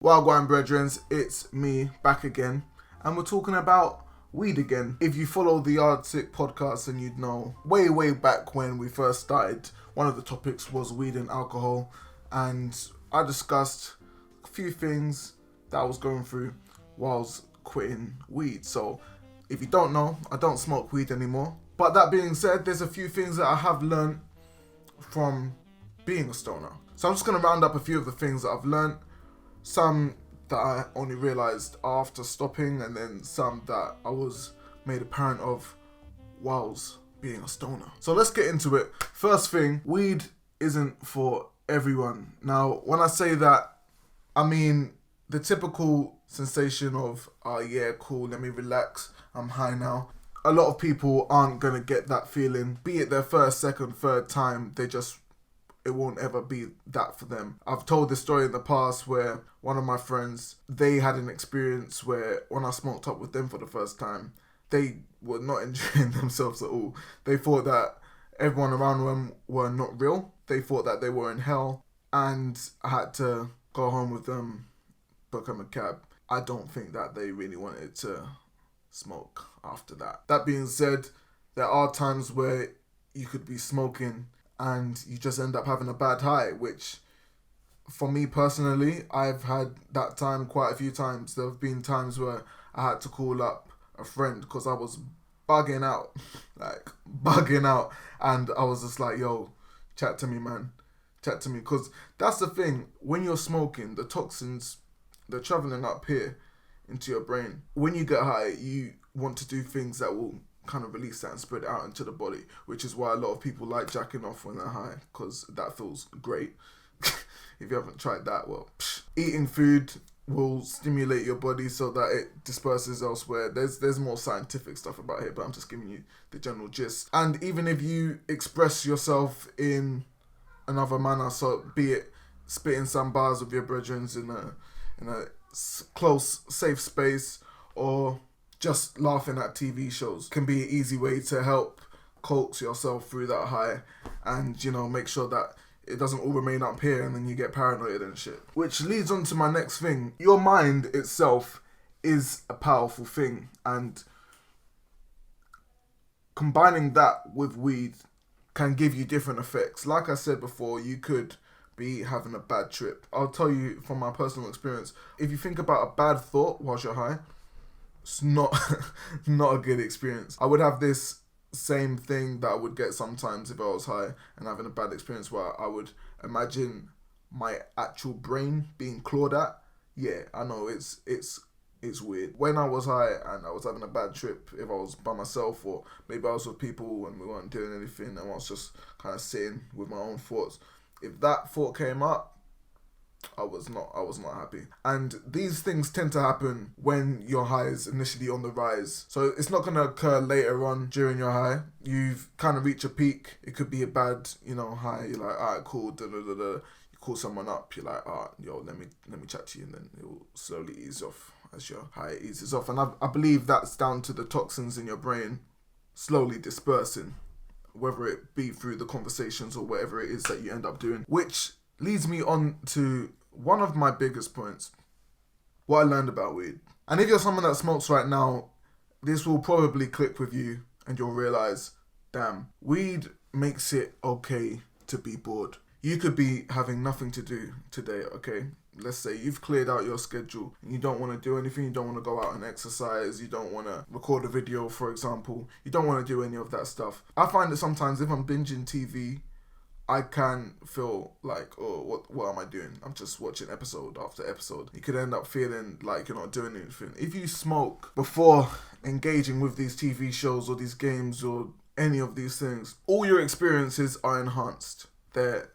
Wagwan brethren, it's me back again, and we're talking about weed again. If you follow the theyardstickpodcast, then you'd know way back when we first started, one of the topics was weed and alcohol, and I discussed a few things that I was going through whilst quitting weed. So if you don't know, I don't smoke weed anymore. But that being said, there's a few things that I have learned from being a stoner. So I'm just going to round up a few of the things that I've learned. Some that I only realised after stopping, and then some that I was made apparent of whilst being a stoner. So let's get into it. First thing, weed isn't for everyone. Now, when I say that, I mean the typical sensation of, oh yeah, cool, let me relax, I'm high now. A lot of people aren't going to get that feeling, be it their first, second, third time, it won't ever be that for them. I've told this story in the past where one of my friends, they had an experience where when I smoked up with them for the first time, they were not enjoying themselves at all. They thought that everyone around them were not real. They thought that they were in hell, and I had to go home with them, book them a cab. I don't think that they really wanted to smoke after that. That being said, there are times where you could be smoking and you just end up having a bad high, which for me personally, I've had that time quite a few times. There have been times where I had to call up a friend because I was bugging out, and I was just like, yo, chat to me, man, chat to me. Because that's the thing, when you're smoking, the toxins, they're traveling up here into your brain. When you get high, you want to do things that will kind of release that and spread it out into the body, which is why a lot of people like jacking off when they're high, because that feels great. If you haven't tried that, well, eating food will stimulate your body so that it disperses elsewhere. There's more scientific stuff about it, but I'm just giving you the general gist. And even if you express yourself in another manner, so be it spitting some bars with your brethren in a close, safe space, or just laughing at TV shows, can be an easy way to help coax yourself through that high and, make sure that it doesn't all remain up here and then you get paranoid and shit. Which leads on to my next thing. Your mind itself is a powerful thing, and combining that with weed can give you different effects. Like I said before, you could be having a bad trip. I'll tell you from my personal experience, if you think about a bad thought whilst you're high, it's not a good experience. I would have this same thing that I would get sometimes if I was high and having a bad experience, where I would imagine my actual brain being clawed at. Yeah, I know it's weird. When I was high and I was having a bad trip, if I was by myself or maybe I was with people and we weren't doing anything and I was just kind of sitting with my own thoughts, if that thought came up, I was not happy. And these things tend to happen when your high is initially on the rise. So it's not going to occur later on during your high. You've kind of reached a peak. It could be a bad, high. You're like, alright, cool, You call someone up. You're like, alright, yo, let me chat to you, and then it will slowly ease off as your high eases off. And I believe that's down to the toxins in your brain slowly dispersing, whether it be through the conversations or whatever it is that you end up doing. Which leads me on to one of my biggest points, what I learned about weed. And if you're someone that smokes right now, this will probably click with you and you'll realise, damn, weed makes it okay to be bored. You could be having nothing to do today, okay? Let's say you've cleared out your schedule and you don't want to do anything, you don't want to go out and exercise, you don't want to record a video, for example, you don't want to do any of that stuff. I find that sometimes if I'm binging TV, I can feel like, oh, what am I doing? I'm just watching episode after episode. You could end up feeling like you're not doing anything. If you smoke before engaging with these TV shows or these games or any of these things, all your experiences are enhanced. They're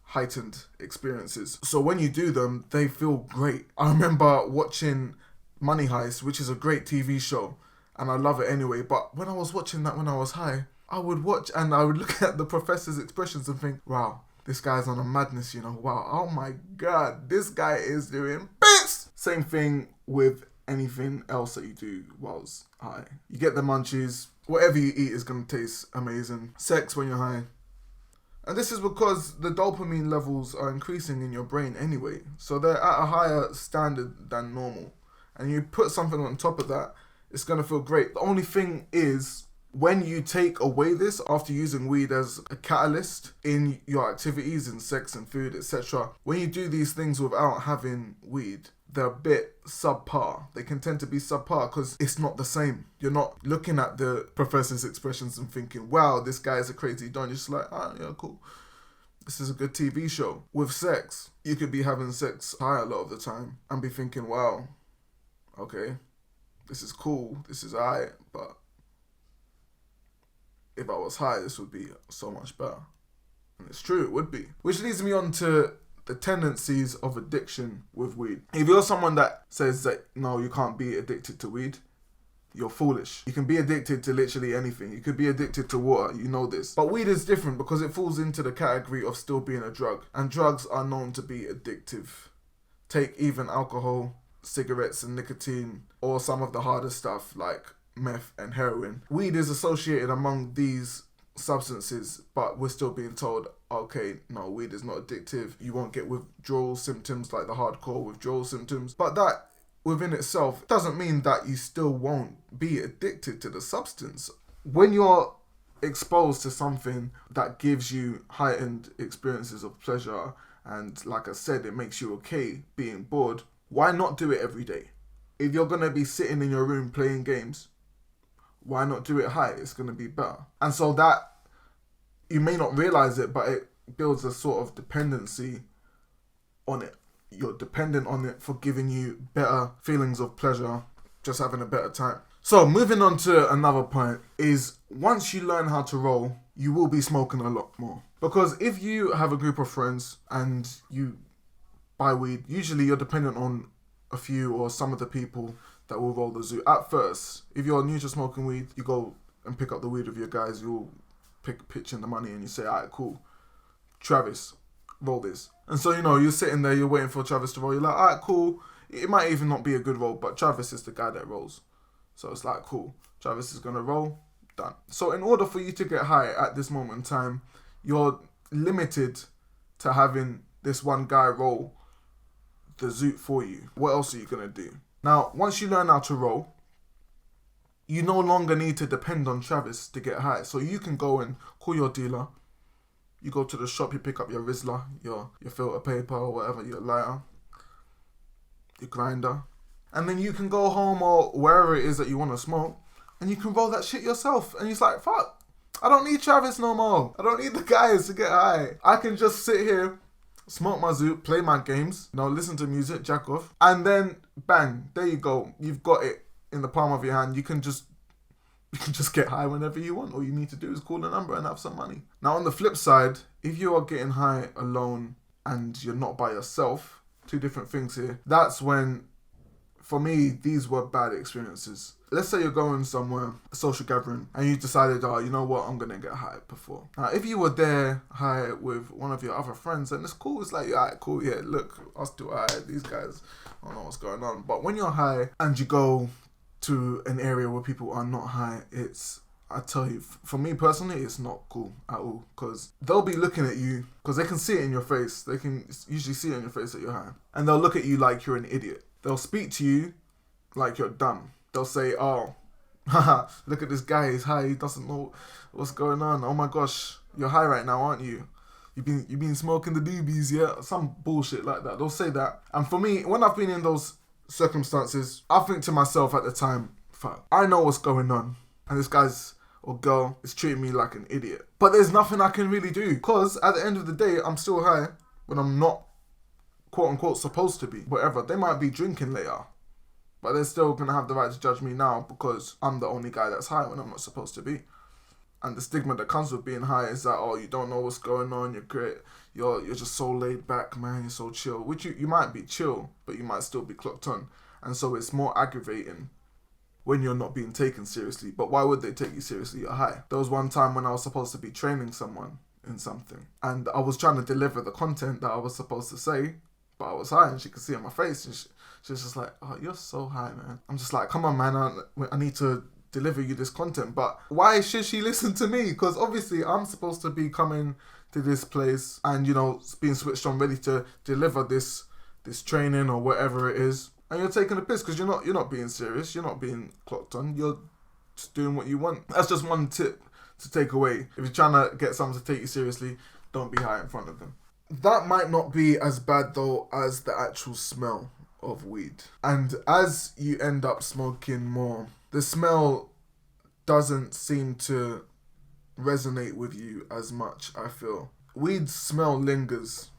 heightened experiences. So when you do them, they feel great. I remember watching Money Heist, which is a great TV show, and I love it anyway. But when I was watching that when I was high, I would watch and I would look at the professor's expressions and think, wow, this guy's on a madness, wow, oh my God, this guy is doing bits. Same thing with anything else that you do whilst high. You get the munchies, whatever you eat is going to taste amazing. Sex when you're high, And this is because the dopamine levels are increasing in your brain anyway. So they're at a higher standard than normal. And you put something on top of that, it's going to feel great. The only thing is, when you take away this after using weed as a catalyst in your activities, in sex and food, etc., when you do these things without having weed, they're a bit subpar. They can tend to be subpar because it's not the same. You're not looking at the professor's expressions and thinking, wow, this guy is a crazy don. You're just like, ah, yeah, cool. This is a good TV show. With sex, you could be having sex high a lot of the time and be thinking, wow, okay, this is cool, this is alright, but if I was high, this would be so much better. And it's true, it would be. Which leads me on to the tendencies of addiction with weed. If you're someone that says that, no, you can't be addicted to weed, you're foolish. You can be addicted to literally anything. You could be addicted to water, you know this. But weed is different because it falls into the category of still being a drug. And drugs are known to be addictive. Take even alcohol, cigarettes and nicotine, or some of the harder stuff like meth and heroin. Weed is associated among these substances, but we're still being told, okay, no, weed is not addictive. You won't get withdrawal symptoms like the hardcore withdrawal symptoms. But that within itself doesn't mean that you still won't be addicted to the substance. When you're exposed to something that gives you heightened experiences of pleasure, and like I said, it makes you okay being bored, why not do it every day? If you're going to be sitting in your room playing games, why not do it high? It's going to be better. And so that, you may not realize it, but it builds a sort of dependency on it. You're dependent on it for giving you better feelings of pleasure, just having a better time. So moving on to another point is, once you learn how to roll, you will be smoking a lot more. Because if you have a group of friends and you buy weed, usually you're dependent on a few or some of the people that will roll the zoo. At first, if you're new to smoking weed, you go and pick up the weed with your guys, you'll pitch in the money and you say, alright, cool, Travis, roll this. And so, you're sitting there, you're waiting for Travis to roll. You're like, alright, cool. It might even not be a good roll, but Travis is the guy that rolls. So it's like, cool, Travis is going to roll, done. So in order for you to get high at this moment in time, you're limited to having this one guy roll the zoot for you. What else are you going to do? Now, once you learn how to roll, you no longer need to depend on Travis to get high. So you can go and call your dealer. You go to the shop, you pick up your Rizzler, your filter paper or whatever, your lighter, your grinder. And then you can go home or wherever it is that you want to smoke, and you can roll that shit yourself. And it's like, fuck, I don't need Travis no more. I don't need the guys to get high. I can just sit here, smoke my zoot, play my games, listen to music, jack off, and then bang, there you go. You've got it in the palm of your hand. You can just get high whenever you want. All you need to do is call a number and have some money. Now on the flip side, if you are getting high alone and you're not by yourself, two different things here. That's when, for me, these were bad experiences. Let's say you're going somewhere, a social gathering, and you decided, oh, you know what, I'm going to get high before. Now, if you were there high with one of your other friends, then it's cool. It's like, alright, cool, yeah, look, us two are high. These guys, I don't know what's going on. But when you're high and you go to an area where people are not high, I tell you, for me personally, it's not cool at all. Because they'll be looking at you, because they can see it in your face. They can usually see it in your face that you're high. And they'll look at you like you're an idiot. They'll speak to you like you're dumb. They'll say, oh, haha, look at this guy, he's high, he doesn't know what's going on. Oh my gosh, you're high right now, aren't you? You've been smoking the doobies, yeah? Some bullshit like that. They'll say that. And for me, when I've been in those circumstances, I think to myself at the time, fuck, I know what's going on. And this guy's or girl is treating me like an idiot. But there's nothing I can really do. Because at the end of the day, I'm still high when I'm not, quote unquote, supposed to be. Whatever. They might be drinking later. But they're still going to have the right to judge me now because I'm the only guy that's high when I'm not supposed to be. And the stigma that comes with being high is that, oh, you don't know what's going on, you're great, you're just so laid back, man, you're so chill. Which you might be chill, but you might still be clocked on. And so it's more aggravating when you're not being taken seriously. But why would they take you seriously? You're high. There was one time when I was supposed to be training someone in something. And I was trying to deliver the content that I was supposed to say, but I was high and she could see it on my face. And she was just like, oh, you're so high, man. I'm just like, come on, man. I need to deliver you this content. But why should she listen to me? Because obviously I'm supposed to be coming to this place and, you know, being switched on, ready to deliver this training or whatever it is. And you're taking a piss because you're not being serious. You're not being clocked on. You're just doing what you want. That's just one tip to take away. If you're trying to get someone to take you seriously, don't be high in front of them. That might not be as bad though as the actual smell of weed. And as you end up smoking more, the smell doesn't seem to resonate with you as much, I feel. Weed smell lingers.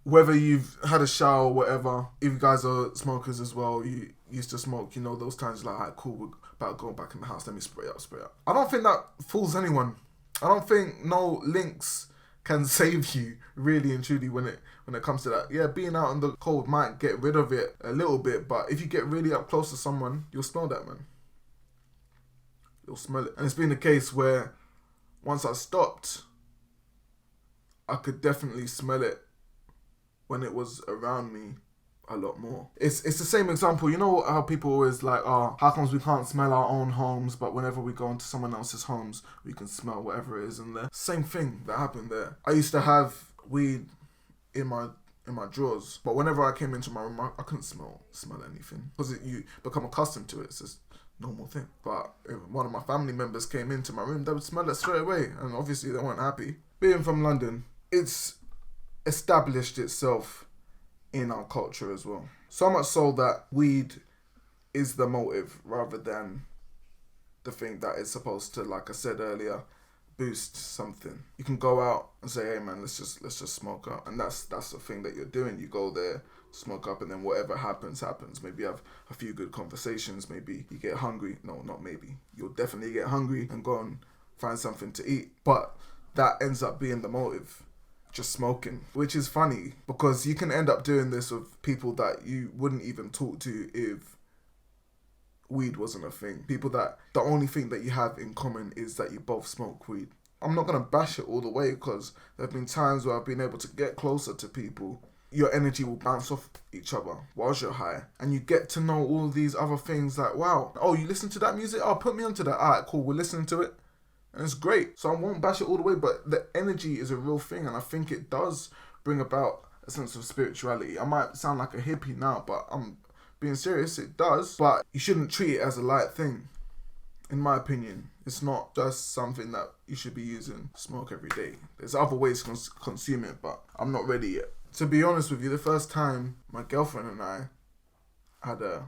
Whether you've had a shower or whatever, if you guys are smokers as well, you used to smoke, you know, those times like, alright, cool, we're about to go back in the house, let me spray up. I don't think that fools anyone. I don't think no links can save you really and truly when it comes to that. Yeah, being out in the cold might get rid of it a little bit, but if you get really up close to someone, you'll smell that, man. You'll smell it. And it's been the case where once I stopped, I could definitely smell it when it was around me a lot more. It's the same example. You know how people always like, oh, how comes we can't smell our own homes, but whenever we go into someone else's homes, we can smell whatever it is in there. Same thing that happened there. I used to have weed in my drawers, but whenever I came into my room, I couldn't smell anything because you become accustomed to it. It's just a normal thing. But if one of my family members came into my room, they would smell it straight away, and obviously they weren't happy. Being from London, it's established itself in our culture as well. So much so that weed is the motive rather than the thing that is supposed to, like I said earlier, boost something. You can go out and say, hey man, let's just smoke up. And that's the thing that you're doing. You go there, smoke up, and then whatever happens. Maybe you have a few good conversations. Maybe you get hungry. No, not maybe. You'll definitely get hungry and go and find something to eat. But that ends up being the motive. Just smoking, which is funny because you can end up doing this with people that you wouldn't even talk to if weed wasn't a thing. People that the only thing that you have in common is that you both smoke weed. I'm not going to bash it all the way because there have been times where I've been able to get closer to people. Your energy will bounce off each other whilst you're high, and you get to know all these other things like, wow, oh, you listen to that music? Oh, put me onto that. Alright, cool, we're listening to it. And it's great. So I won't bash it all the way, but the energy is a real thing, and I think it does bring about a sense of spirituality. I might sound like a hippie now, but I'm being serious, it does. But you shouldn't treat it as a light thing, in my opinion. It's not just something that you should be using to smoke every day. There's other ways to consume it, but I'm not ready yet. To be honest with you, the first time my girlfriend and I had a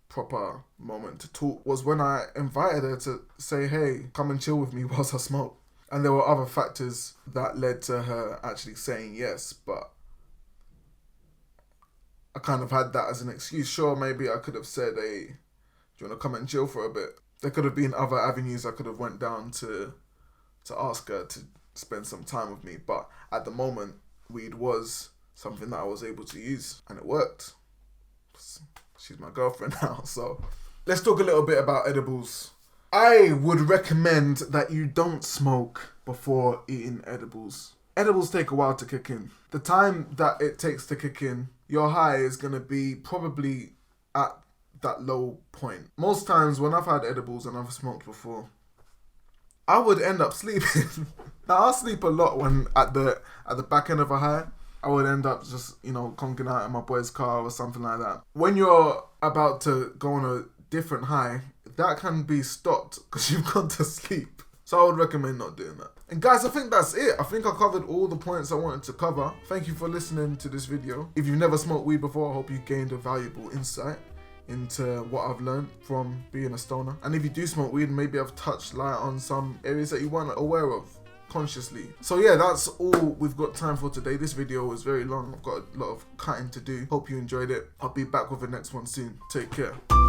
proper moment to talk was when I invited her to say, hey, come and chill with me whilst I smoke. And there were other factors that led to her actually saying yes, but I kind of had that as an excuse. Sure, maybe I could have said, hey, do you want to come and chill for a bit? There could have been other avenues I could have went down to ask her to spend some time with me, but at the moment, weed was something that I was able to use, and it worked. She's my girlfriend now, so let's talk a little bit about edibles. I would recommend that you don't smoke before eating edibles. Edibles take a while to kick in. The time that it takes to kick in, your high is going to be probably at that low point. Most times when I've had edibles and I've smoked before, I would end up sleeping. Now I sleep a lot when at the back end of a high. I would end up just, you know, conking out in my boy's car or something like that. When you're about to go on a different high, that can be stopped because you've gone to sleep. So I would recommend not doing that. And guys, I think that's it. I think I covered all the points I wanted to cover. Thank you for listening to this video. If you've never smoked weed before, I hope you gained a valuable insight into what I've learned from being a stoner. And if you do smoke weed, maybe I've touched light on some areas that you weren't aware of consciously. So yeah, that's all we've got time for today. This video was very long. I've got a lot of cutting to do. Hope you enjoyed it. I'll be back with the next one soon. Take care.